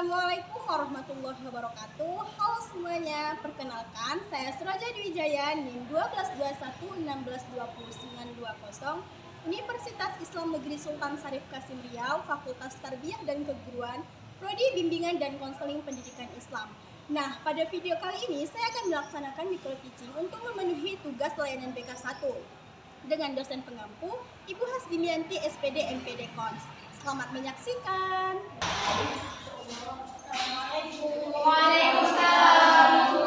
Assalamualaikum warahmatullahi wabarakatuh. Halo semuanya, perkenalkan saya Suraja Dwi Jaya, NIM 1221162020, Universitas Islam Negeri Sultan Syarif Kasim Riau, Fakultas Tarbiyah dan Keguruan, Prodi Bimbingan dan Konseling Pendidikan Islam. Nah, pada video kali ini saya akan melaksanakan micro teaching untuk memenuhi tugas layanan BK1 dengan dosen pengampu Ibu Hasdimianti SPD MPD Kons. Selamat menyaksikan. Waalaikumsalam, Bu.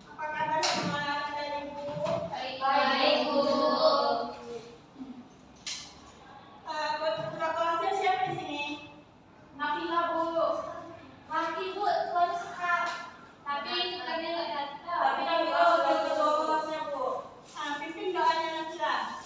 Apa kabar semua dari Bu? Baik, Bu. Ketua kelasnya siapa di sini? Nafila, Bu. Nanti, Bu, tuan suka. Tapi kami nggak datang. Tapi Nabila udah ketua kelasnya Bu. Pimpin doanya Nabila.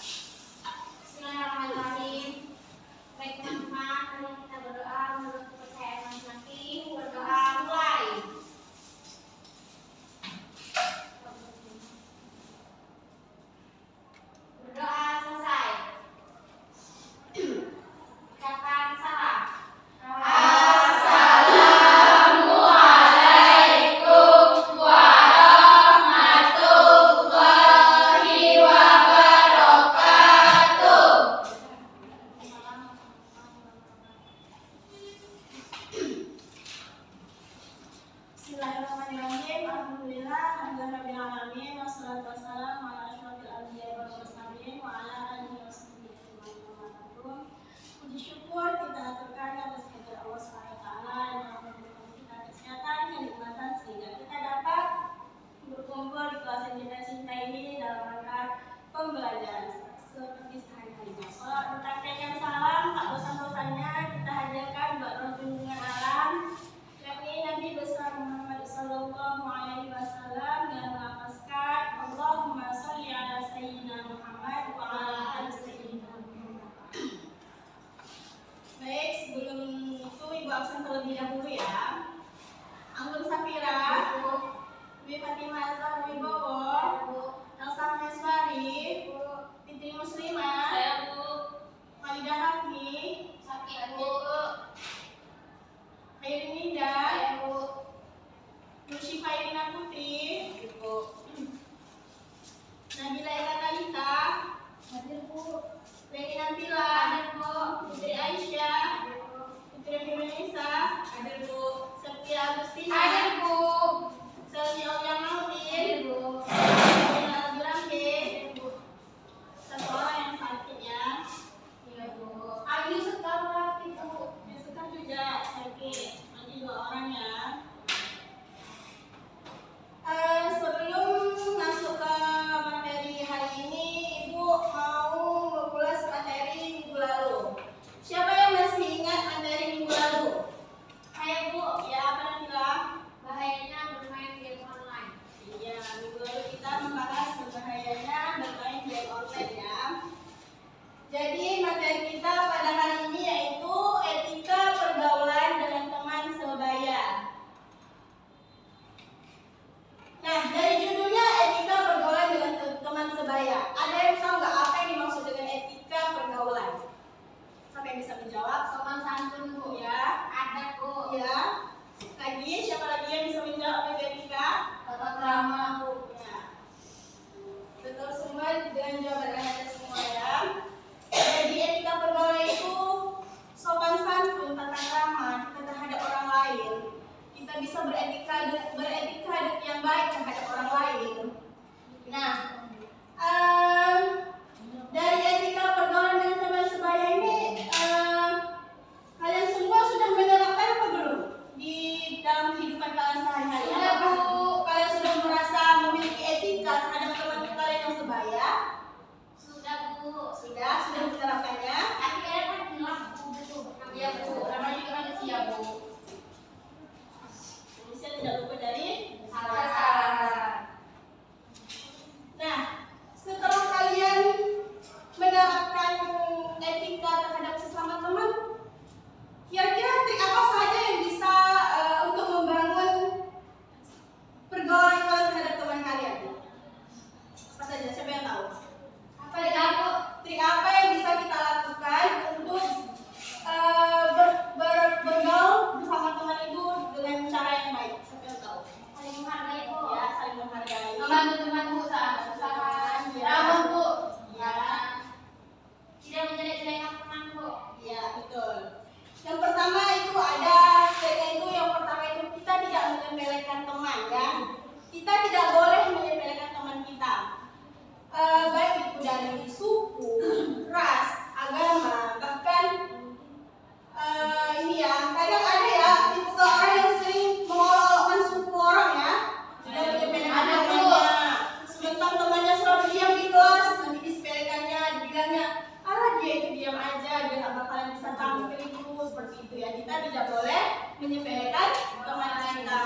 bisa tampil itu seperti itu ya. Kita tidak boleh menyepelekan teman kita.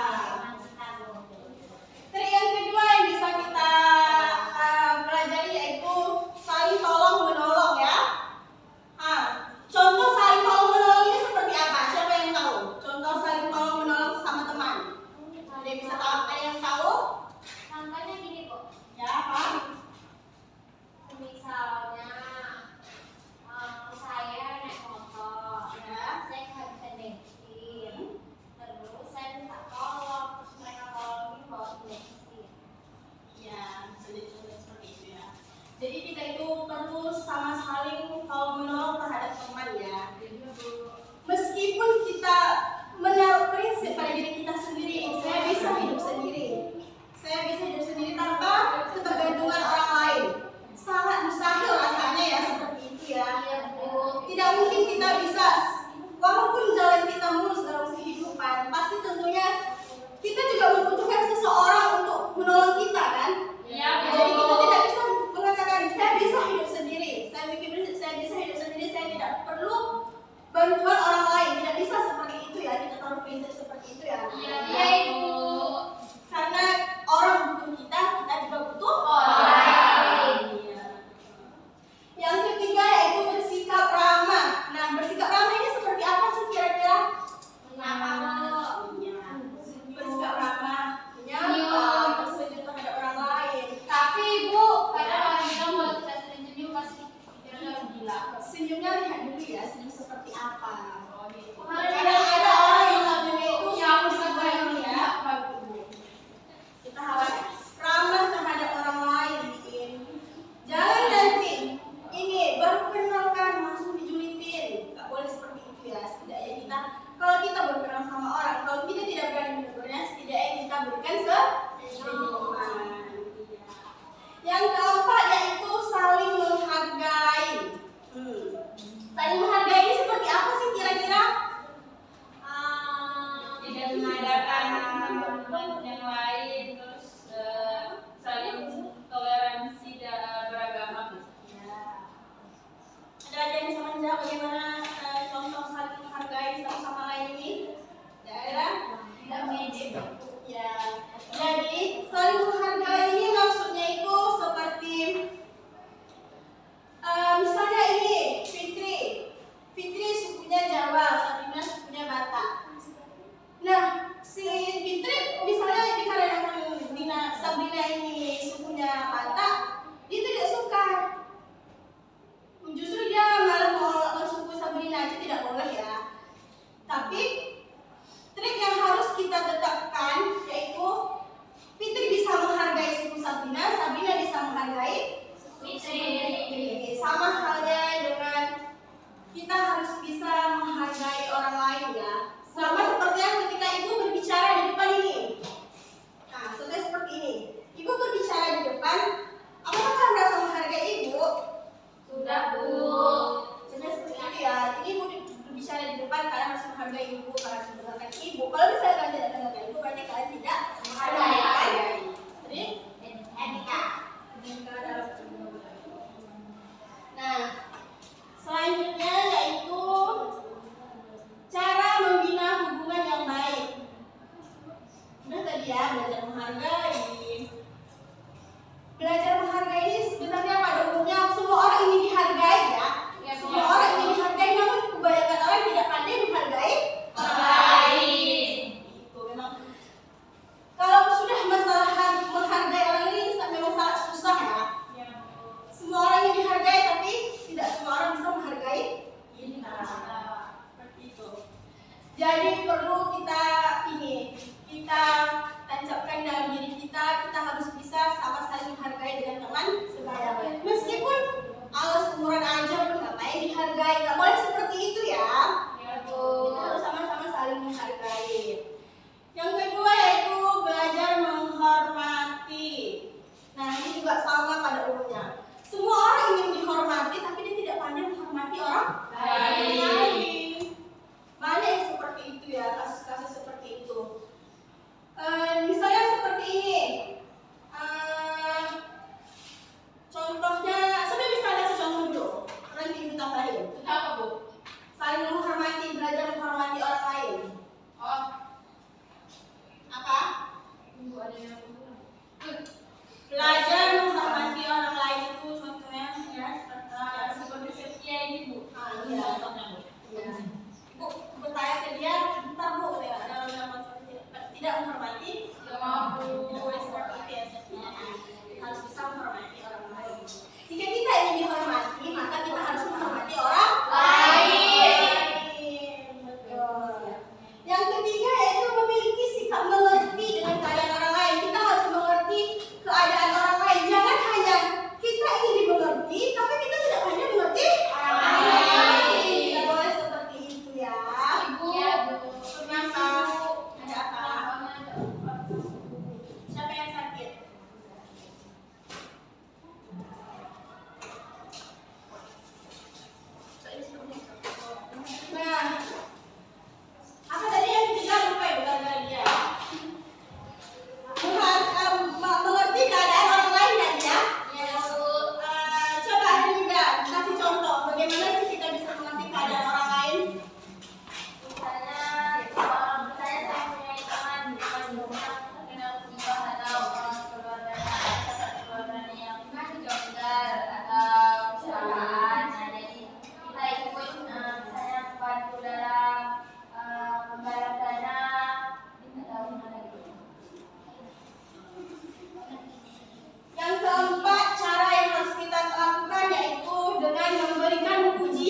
Trik yang kedua yang bisa kita pelajari yaitu saling tolong menolong ya. Contoh saling tolong menolong ini seperti apa? Siapa yang tahu? Contoh saling tolong menolong sama teman. Ada yang bisa tahu? Ada yang tahu? Contohnya gini Bu. Ya apa? Misalnya saya naik motor, Ya. saya kehabisan bensin, terus saya minta tolong, terus mereka tolongin bawa bensin. Ya, bisa jadi contoh seperti itu ya. Jadi kita itu terus sama saling tolong menolong terhadap teman ya. Meskipun kita menaruh prinsip pada diri kita sendiri, saya bisa hidup sendiri. Saya bisa hidup sendiri tanpa ketergantungan orang lain. Sangat mustahil rasanya ya seperti itu ya. Tidak mungkin kita bisa, walaupun jalan kita mulus dalam kehidupan, pasti tentunya kita juga membutuhkan seseorang untuk menolong kita kan. Iya, Jadi kita tidak bisa mengatakan saya bisa hidup sendiri, saya bikin prinsip saya bisa hidup sendiri, saya tidak perlu bantuan orang lain. Tidak bisa seperti itu ya, kita taruh prinsip seperti itu ya. Iya Ibu. Karena orang butuh kita, kita juga butuh Orang lain. Iya. Yang ketiga yaitu bersikap ramah. Nah, bersikap ramah ini seperti apa sih kira-kira? Menyapa Bu. Iya. Bersikap ramah, Senyum. menyapa, bersenyum terhadap orang lain. Tapi Ibu, kadang orang bilang kalau kita sering senyum pasti pikirannya orang gila. Senyumnya lihat dulu ya, senyum seperti apa. Kemarin Kadang ada orang yang senyumnya itu yang seperti ini ya. Kita harus ramah terhadap orang lain. Jangan nanti ini baru kenalkan langsung dijulitin. Gak boleh seperti itu ya. Setidaknya kita, kalau kita berkenalan sama orang, kalau kita tidak berani menegurnya, setidaknya kita berikan senyuman. Yang keempat yaitu saling menghargai. Saling menghargai ini seperti apa sih kira-kira?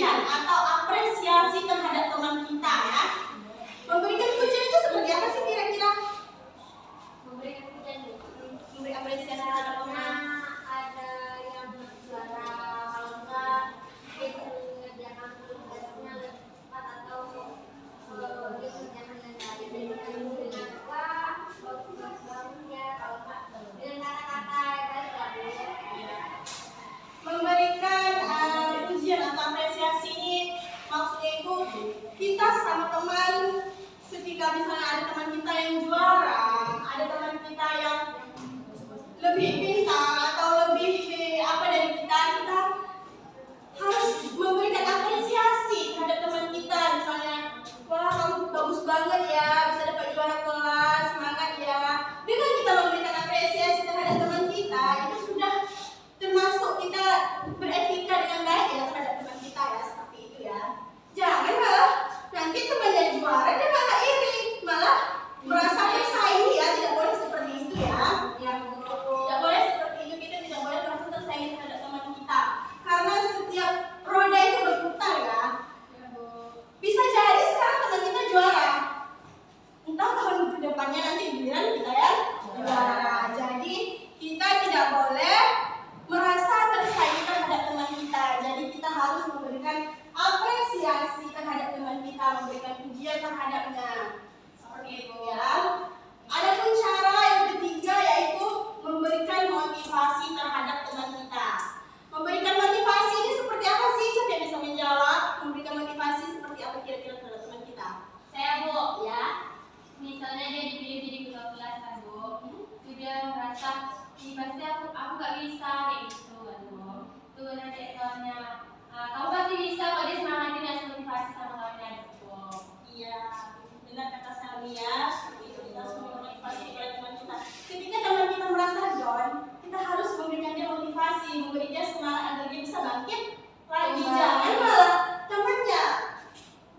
pujian atau apresiasi terhadap teman kita ya. Memberikan pujian itu seperti apa sih kira-kira? Memberikan pujian Memberi apresiasi terhadap teman. ada yang juara, kalau enggak dia mengerjakan tugasnya lebih cepat atau dia mengerjakan dengan baik dengan wah bagus banget ya, kalau enggak dengan kata-kata yang baik lah ya. Memberikan pujian atau apresiasi ini maksudnya itu kita sama teman, ketika misalnya ada teman kita yang juara, ada teman kita yang lebih pintar atau lebih apa dari kita harus memberikan apresiasi terhadap teman kita. Misalnya, wah kamu bagus banget ya, bisa dapat juara kelas, semangat ya. Dengan kita memberikan apresiasi terhadap teman kita, itu sudah termasuk kita beretika dengan baik ya terhadap teman kita ya, seperti itu ya. Jangan malah nanti temannya juara dia malah iri, malah merasa bersaing ya, tidak boleh seperti itu ya. Tidak boleh seperti itu, kita tidak boleh merasa tersaing terhadap teman kita. Karena setiap roda itu berputar ya. Bisa jadi sekarang teman kita juara, entah tahun kedepannya nanti giliran kita yang juara. Jadi kita tidak boleh merasa tersaing terhadap teman kita. Jadi kita harus memberikan apresiasi terhadap teman kita, memberikan pujian terhadapnya. Seperti itu ya. Adapun cara yang ketiga yaitu memberikan motivasi terhadap teman kita. Memberikan motivasi ini seperti apa sih? Siapa yang bisa menjawab? Memberikan motivasi seperti apa kira-kira terhadap teman kita? Saya Bu ya, misalnya dia dipilih jadi ketua kelas kan Bu, itu dia merasa ini pasti aku gak bisa kayak gitu kan Bu. Itu nanti kawannya kamu pasti bisa kok, dia semangatin dan motivasi sama kawannya Bu. Iya, benar kata Salmi ya. Seperti itu kita harus memotivasi kepada teman kita. Ketika teman kita merasa down, kita harus memberikan dia motivasi, memberi dia semangat agar dia bisa bangkit lagi. Jangan malah temannya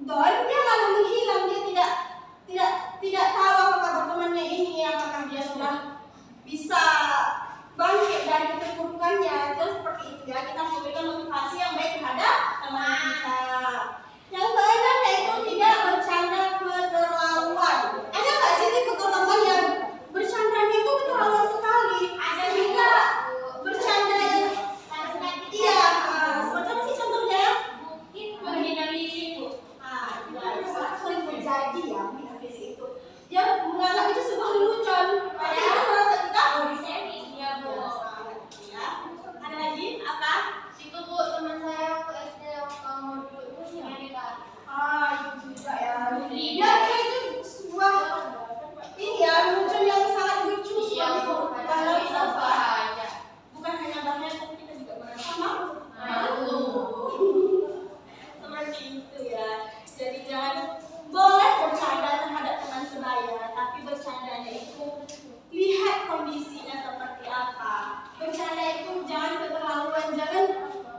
down, dia malah menghilang, dia tidak tahu apa kabar temannya ini, apakah dia sudah bisa bangkit dari keterpurukannya. Itu seperti itu ya, kita memberikan motivasi yang baik terhadap teman kita. Yang keenam yaitu tidak bercanda keterlaluan. Ada nggak sih tipe teman yang bercandanya itu keterlaluan sekali? Sehingga bercanda yang iya, seperti apa sih contohnya? Mungkin menghina visi Bu. Itu sering terjadi ya, menghina visi itu. Dia menganggap itu sebuah lelucon. Padahal itu merasa kita Semi ya Bu. ya. Ada lagi apa? Itu Bu, teman saya waktu SD waktu mau dulu itu sih kita. Itu juga ya. Dia itu sebuah ini ya, lelucon yang sangat lucu seperti itu. Kalau bahaya. bukan hanya bahaya, tapi kita juga merasa malu. Seperti itu ya. Jadi jangan boleh bercanda terhadap teman sebaya, tapi bercandanya itu lihat kondisinya seperti apa. Bercanda itu jangan keterlaluan, jangan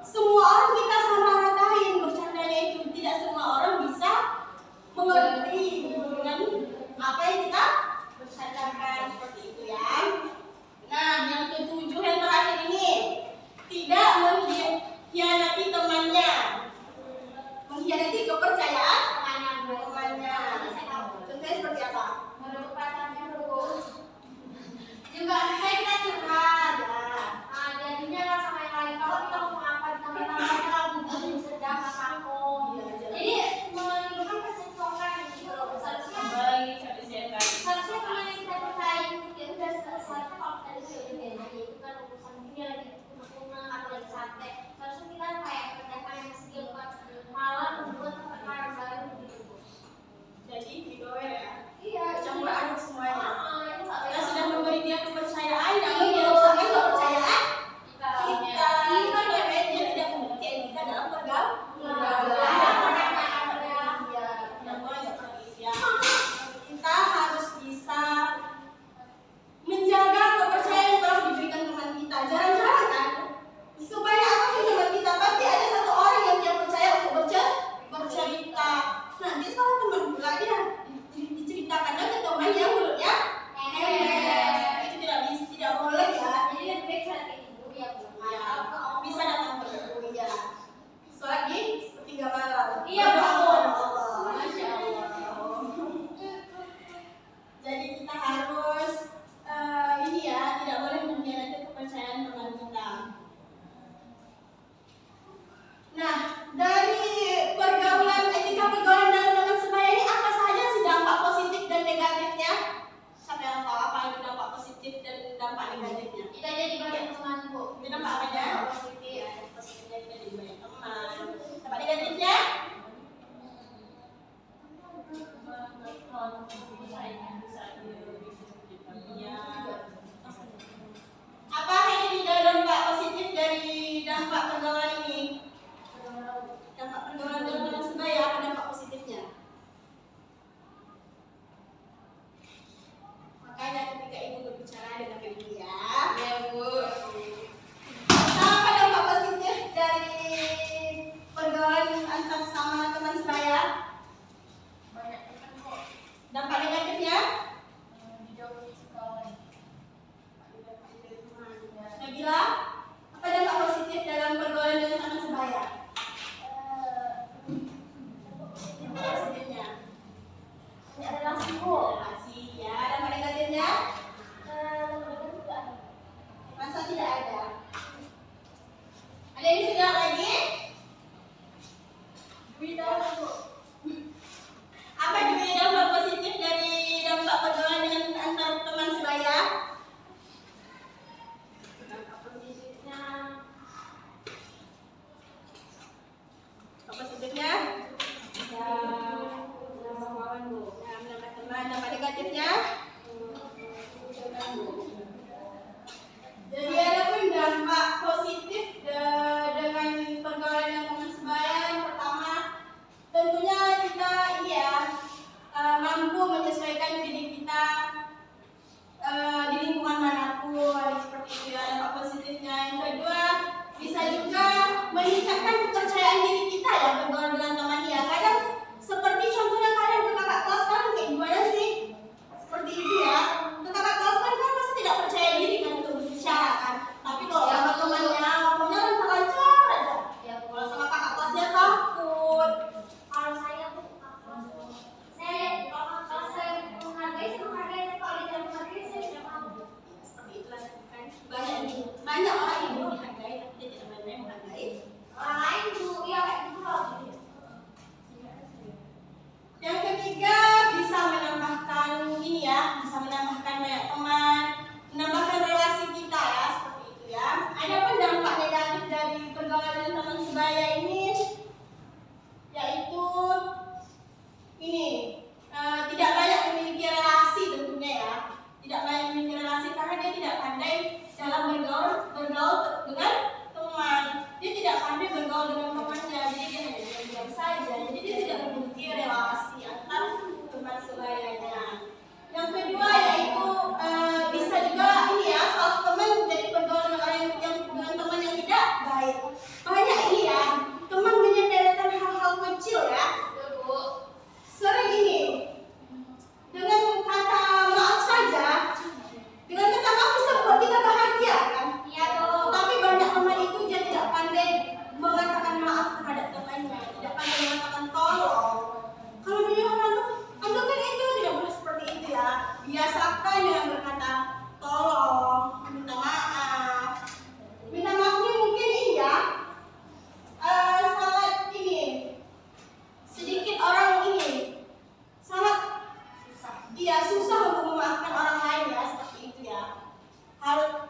semua orang kita sama ratain bercandanya itu. Tidak semua orang bisa mengerti dengan apa yang kita bercandakan, seperti itu ya. Nah, yang ketujuh yang terakhir ini, tidak mengkhianati temannya, mengkhianati kepercayaan temannya. Contohnya seperti apa? Menurut pacarnya Bu. Juga saya kita curhat. Jadinya lah sama yang lain. Kalau kita mau apa di teman-teman lagu belum sedang aku. Jadi menimbulkan percekcokan gitu loh. Seharusnya teman yang kita percaya ya udah seharusnya kalau kita disini aja itu kan urusan dia lagi kuno-kuno atau lagi santai. Seharusnya kita kayak kerjakan yang masih buat malah membuat pertemanan baru gitu Bu. Jadi digower ya. Iya. Campur aduk semuanya. Itu nggak Kita baik. sudah memberi dia kepercayaan, namun dia rusakkan kepercayaan kita. Ini kan dia tidak membuktikan positifnya? Ya, menambah kawan Bu. Ya, menambah teman. Dampak negatifnya? Jadi ada pun dampak positif dengan pergaulan dengan teman sebaya. Yang pertama, tentunya kita ini ya mampu menyesuaikan diri kita di lingkungan manapun, seperti itu ya dampak positifnya. Yang kedua, bisa juga meningkatkan kepercayaan diri kita ya bergaul dengan teman ya. Kadang seperti contohnya kalian ke kakak kelas kan kayak gimana sih? Seperti itu ya. Ke kakak kelas kan pasti tidak percaya diri kan untuk berbicara kan. Tapi kalau sama temannya ngomongnya lancar aja. Ya, Kalau sama kakak kelasnya takut. kalau saya tuh saya lihat kalau saya menghargai kalau tidak menghargai saya tidak mau. Seperti itulah kan. Banyak orang yang mau dihargai tapi dia tidak benar-benar menghargai Orang lain tuh ya kayak gitu loh. Yang ketiga, bisa menambahkan ini ya, bisa menambahkan banyak teman, menambahkan relasi kita ya, seperti itu ya. Ada pun dampak negatif dari pergaulan dengan teman sebaya ini, yaitu ini tidak banyak memiliki relasi tentunya ya, tidak banyak memiliki relasi karena dia tidak pandai dalam bergaul dengan teman. Dia tidak pandai bergaul dengan temannya, jadi dia hanya diam-diam saja. Jadi dia tidak memiliki relasi antar teman sebayanya. Yang kedua yaitu bisa juga ini ya, salah teman jadi bergaul dengan teman yang tidak baik. Banyak ini ya, teman menyepelekan hal-hal kecil ya. Sering ini dengan kata maaf saja, dengan kata maaf bisa membuat kita bahagia kan? Iya tuh. Tapi banyak teman itu dia tidak pandai mengatakan maaf terhadap temannya, tidak pandai mengatakan tolong. Kalau punya orang tuh, anggapkan itu tidak boleh seperti itu ya. Biasakan dengan berkata tolong, minta maaf. Minta maafnya mungkin ini ya, sangat ini, sedikit orang ini, sangat susah untuk memaafkan orang lain ya, seperti itu ya.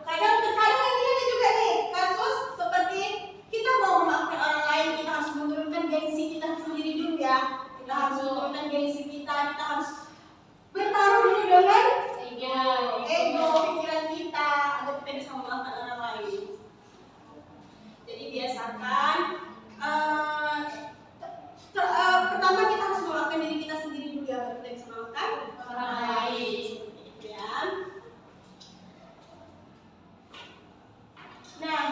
Kadang ini ada juga nih kasus seperti kita mau memaafkan orang lain, kita harus menurunkan gengsi kita sendiri dulu ya. Kita harus menurunkan gengsi kita harus bertaruh dulu dengan ego pikiran kita agar kita bisa memaafkan orang lain. Jadi biasakan pertama kita harus memaafkan diri kita sendiri dulu ya, baru kita bisa memaafkan orang lain. Seperti itu ya. Nah,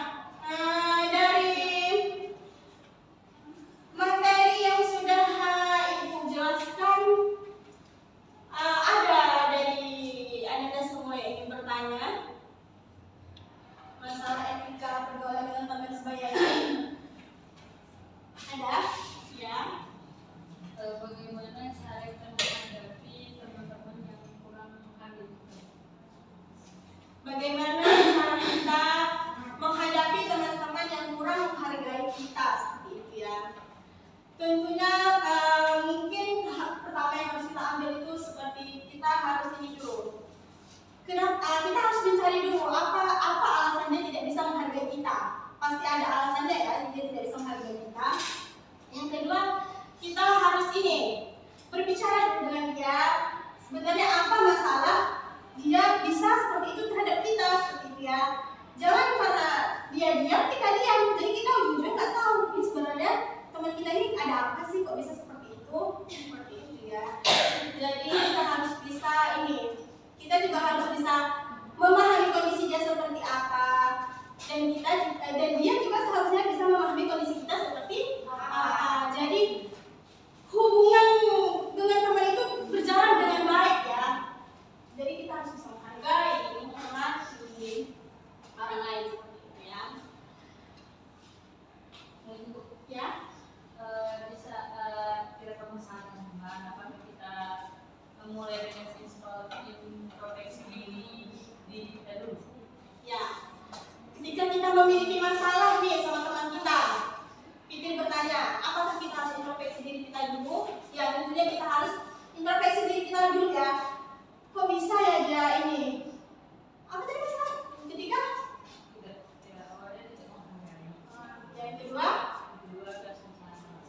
dari materi yang sudah Ibu jelaskan, ada dari Anda semua yang ingin bertanya masalah etika pergaulan dengan teman sebaya ini? Ada? Ya. Bagaimana cara kita menghadapi teman-teman yang kurang menghargai kita? Bagaimana cara kita menghadapi teman-teman yang kurang menghargai kita, seperti itu ya. Tentunya mungkin tahap pertama yang harus kita ambil itu seperti kita harus ini dulu. Kita harus mencari dulu apa alasan dia tidak bisa menghargai kita. Pasti ada alasannya ya, dia tidak bisa menghargai kita. Yang kedua, kita harus ini berbicara dengan dia. Sebenarnya apa masalah dia bisa seperti itu terhadap kita, seperti itu ya. Jangan karena dia diam kita diam, jadi kita ujung-ujungnya nggak tahu ini sebenarnya teman kita ini ada apa sih kok bisa seperti itu ya. Jadi kita harus bisa ini, kita juga harus bisa memahami kondisi dia seperti apa, dan dia juga seharusnya bisa memahami kondisi kita seperti apa. Jadi hubungan dengan teman itu berjalan dengan baik ya. Jadi kita harus bisa menghargai, menghormati orang lain, seperti itu ya. Ya. Bisa kita permasalahan teman, apakah kita memulai dengan install introspeksi diri kita dulu? Ya. Jika kita memiliki masalah nih sama teman kita, Fitri bertanya, apakah kita harus introspeksi diri kita dulu? Ya, tentunya kita harus introspeksi diri kita dulu ya. Kok bisa ya dia ini? Apa tadi masalah? Ketiga? Tidak awalnya tidak menghargai. Yang kedua? Kedua, kasih sayang.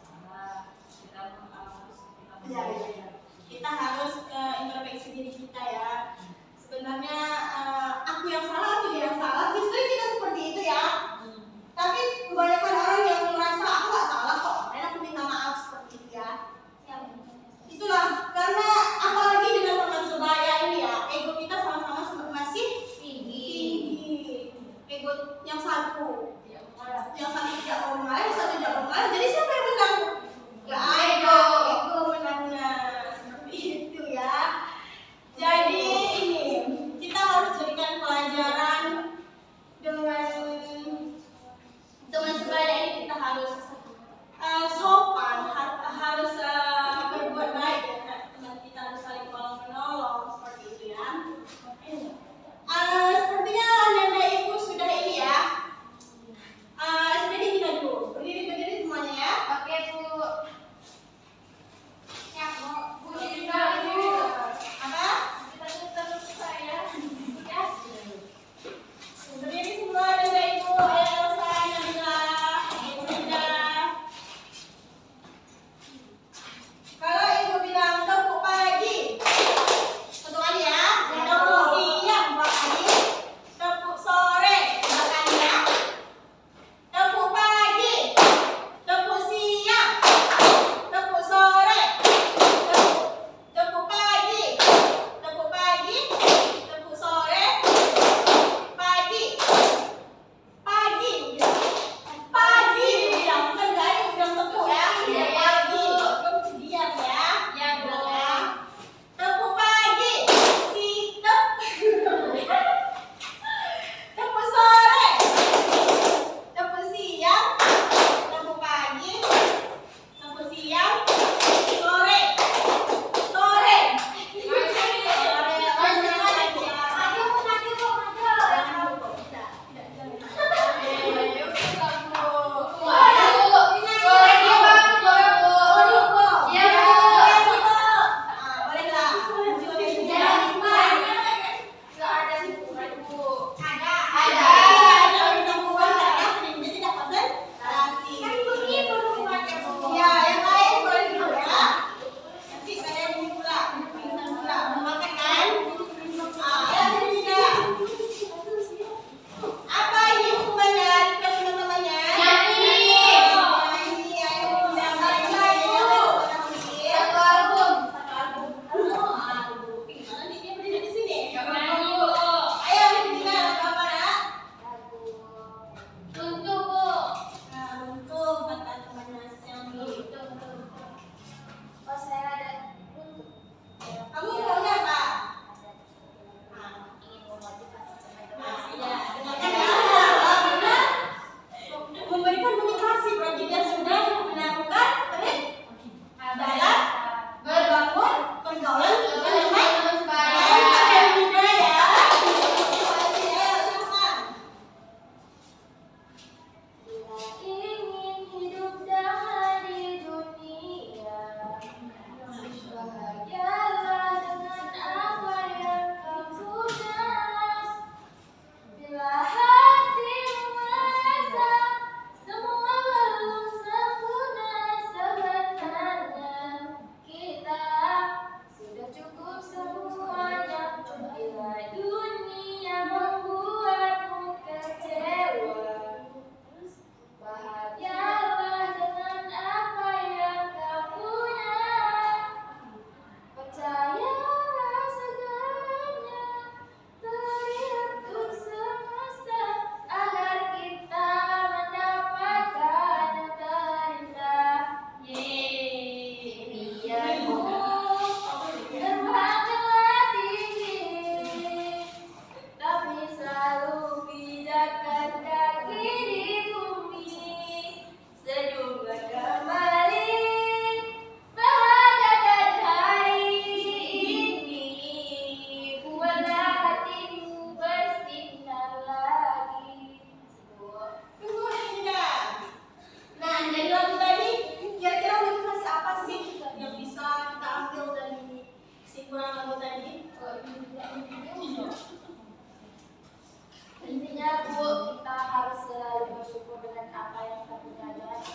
Intinya Bu, kita harus selalu bersyukur dengan apa yang kita punya, jangan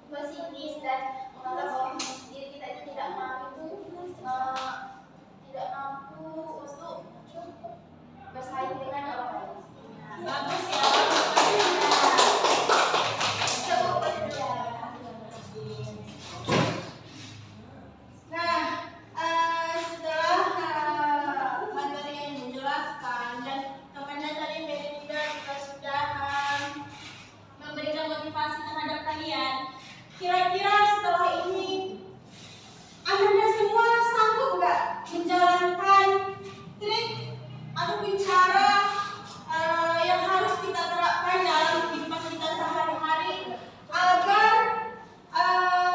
pesimis dan menganggap bahwa diri kita itu tidak mampu untuk bersaing dengan orang lain. Bagus ya. Nah, setelah materi yang menjelaskan dan temannya tadi Melinda juga sudah memberikan motivasi terhadap kalian. Kira-kira setelah ini Anda semua sanggup nggak menjalankan trik ataupun cara yang harus kita terapkan dalam kehidupan kita sehari-hari agar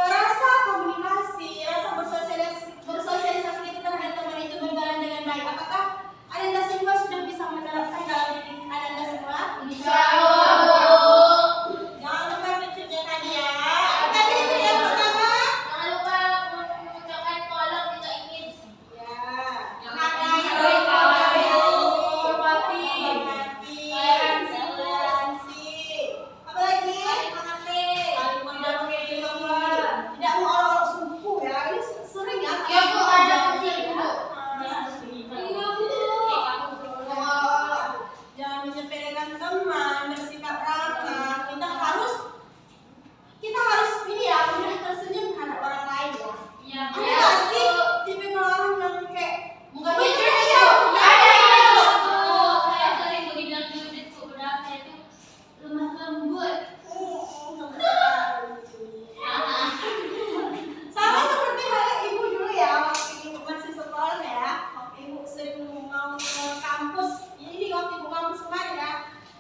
rasa komunikasi, rasa bersosialisasi kita terhadap teman itu berjalan dengan baik? Apakah Anda semua sudah bisa menerapkan dalam diri Anda semua? Bisa, Bu. Jangan lupa menceritakan ya. Tadi itu yang pertama. Jangan lupa mengucapkan tolong jika ingin. Ya. Yang Menghargai, hormati. toleransi. Apa lagi? Saling mengerti. Saling mengerti. Tidak mau orang suku ya. Ini sering ya. Ya, Bu, ada kucing, Bu. Iya, Bu. Jangan menyepelekan teman, bersikap ramah. Kita harus ini ya, mudah tersenyum terhadap orang lain ya. Iya, Bu. Ada nggak sih tipikal orang yang kayak Bukan "Wih, gitu, iya, Bu. iya, Ada iya, itu, iya." Bu. Saya sering dibilang Judit, Bu. Padahal saya itu lemah lembut. Sama seperti halnya ibu dulu ya, waktu ibu masih sekolah ya, waktu ibu sering mau ke kampus, ini waktu ibu kampus kemarin ya,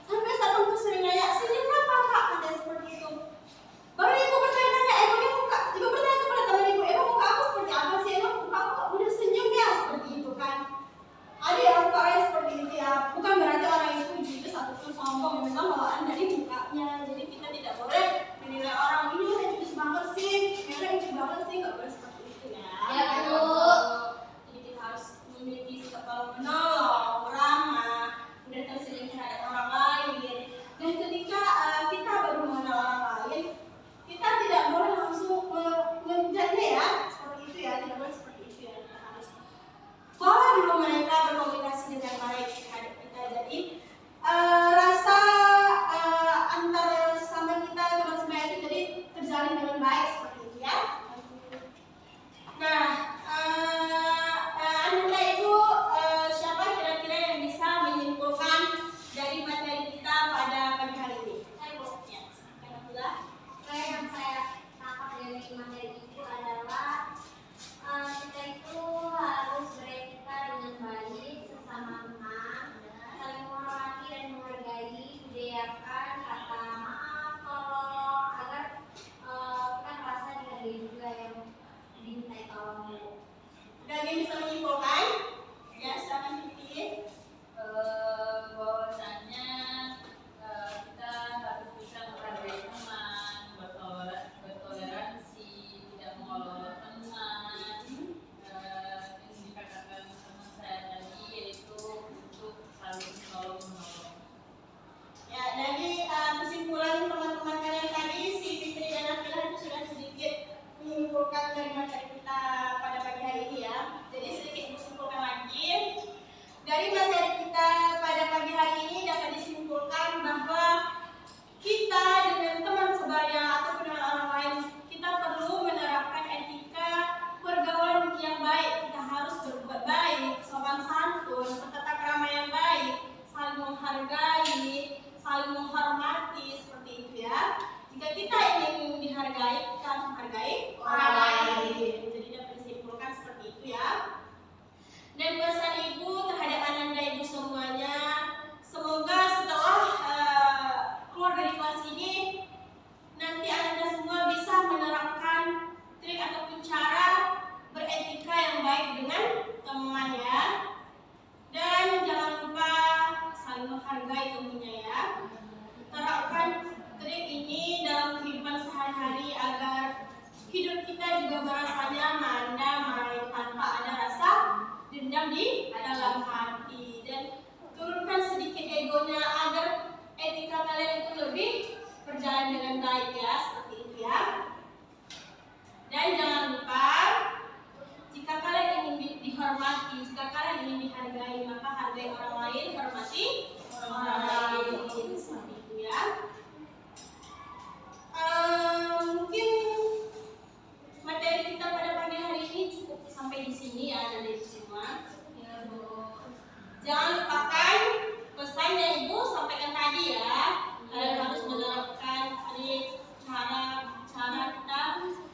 sampai satpam tuh sering nanya, senyum apa kak? Katanya seperti itu. Baru ibu bertanya, emangnya muka, ibu bertanya kepada teman ibu, emang muka aku seperti apa sih? Emang muka aku udah senyum ya? Seperti itu kan. Ada ya muka orang seperti itu ya, bukan berarti orang itu juga satupun sombong, memang bawaan dari mukanya. Jadi kita tidak boleh menilai orang ini orang judes banget sih, mereka judes banget sih, nggak boleh seperti itu ya. Ya, Bu. Jadi kita harus memiliki sikap tolong menolong, ramah, mudah tersenyum terhadap orang lain. Dan ketika kita baru mengenal orang lain, kita tidak boleh langsung menjadi ya seperti itu ya, tidak boleh seperti itu ya. Kita harus bawa dulu mereka berkomunikasi dengan baik terhadap kita. Jadi rasa antar sesama kita teman sebaya itu jadi terjalin dengan baik seperti itu ya. Nah, Anda itu siapa kira-kira yang bisa menyimpulkan dari materi kita pada pagi hari ini? Ayo, Bu. Ya, silakan Abdullah. Yang saya tangkap dari materi itu adalah kita itu harus beretika dengan baik sesama teman, saling menghormati dan menghargai, budayakan kata maaf, tolong agar kita merasa dihargai juga yang dimintai tolong. Ada yang bisa menyimpulkan? Ya, silakan Titi. Bahwasannya kita harus bisa menghargai teman, bertoleransi, tidak mengolok teman. Yang dikatakan teman saya tadi yaitu untuk saling menolong. Ya, dari kesimpulan teman-teman kalian tadi, si Fitri dan Akila itu sudah sedikit menyimpulkan dari materi kita pada pagi hari ini ya. Jadi sedikit disimpulkan lagi. Dari materi kita pada pagi hari ini dapat disimpulkan bahwa kita dengan teman sebaya ataupun dengan orang lain, kita perlu menerapkan etika pergaulan yang baik. Kita harus berbuat baik, sopan santun, bertata krama yang baik, saling menghargai, saling menghormati, seperti itu ya. Jika kita ingin dihargai, kita harus menghargai orang lain. Jadi dapat disimpulkan seperti itu ya. Dan pesan ibu terhadap Ananda ibu semuanya, semoga setelah keluar dari kelas ini, nanti Ananda semua bisa menerapkan trik ataupun cara beretika yang baik dengan teman ya. Dan jangan lupa saling menghargai tentunya ya. Terapkan trik ini dalam kehidupan sehari-hari agar hidup kita juga merasa nyaman, damai, tanpa ada rasa dendam di dalam hati. Dan egonya, agar etika kalian itu lebih berjalan dengan baik ya, seperti itu ya. Dan jangan lupa, jika kalian ingin dihormati, jika kalian ingin dihargai, maka hargai orang lain, hormati orang lain, seperti itu ya. Mungkin materi kita pada pagi hari ini cukup sampai di sini ya, dari semua. Jangan lupakan pesan yang Ibu sampaikan tadi ya. Kalian harus menerapkan tadi cara kita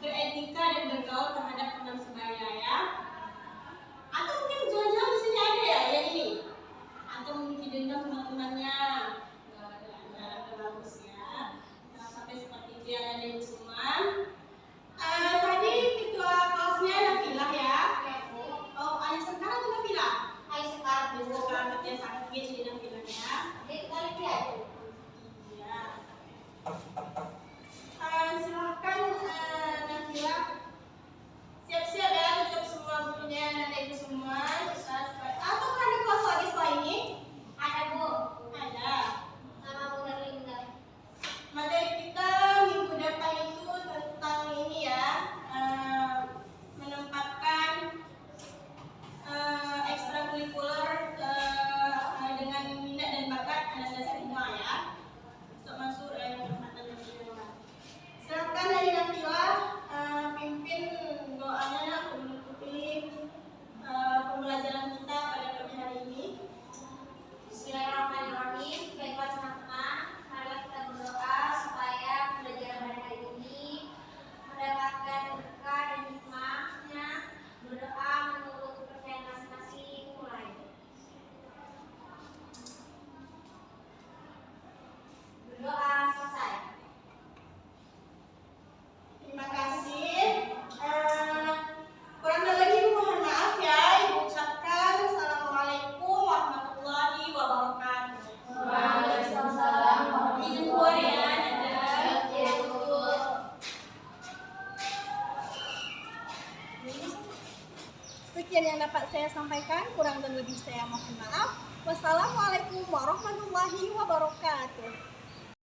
beretika dan bergaul terhadap teman sebaya ya. Atau mungkin jangan-jangan di sini ada ya yang ini. Atau mungkin dendam teman-temannya. Nggak bagus ya. Jangan sampai seperti itu ya, ada Ibu semua. Tadi ketua kelasnya Nafilah ya. Oh, Ayah sekarang atau Nafilah? Hai sekarang dulu. Sekarang dia sakit jadi Nafilah ya. Dia kali dia. Ya. Silahkan Nafilah siap-siap ya, tutup semua bukunya dan Ibu semua. Atau ada kelas lagi setelah ini? Ada Bu. Ada. Nama Bu Erlinda. Materi kita minggu depan itu tentang ini ya, menempatkan ekstrakurikuler dengan minat dan bakat anak semua ya, untuk masuk penempatan yang kedua. Silakan dari Nafilah pimpin doanya menutupi pembelajaran kita pada pagi hari ini. Bismillahirrahmanirrahim. Baiklah teman-teman, marilah kita berdoa supaya pembelajaran pada hari ini mendapatkan berkah dan hikmahnya. Berdoa menurut kepercayaan masing-masing. Mulai. Berdoa selesai. Terima kasih. Kurang lebih mohon maaf ya, Ibu ucapkan Assalamualaikum warahmatullahi wabarakatuh. Waalaikumsalam Izin keluar ya, dadah. Sekian yang dapat saya sampaikan, kurang dan lebih saya mohon maaf. Wassalamualaikum warahmatullahi wabarakatuh.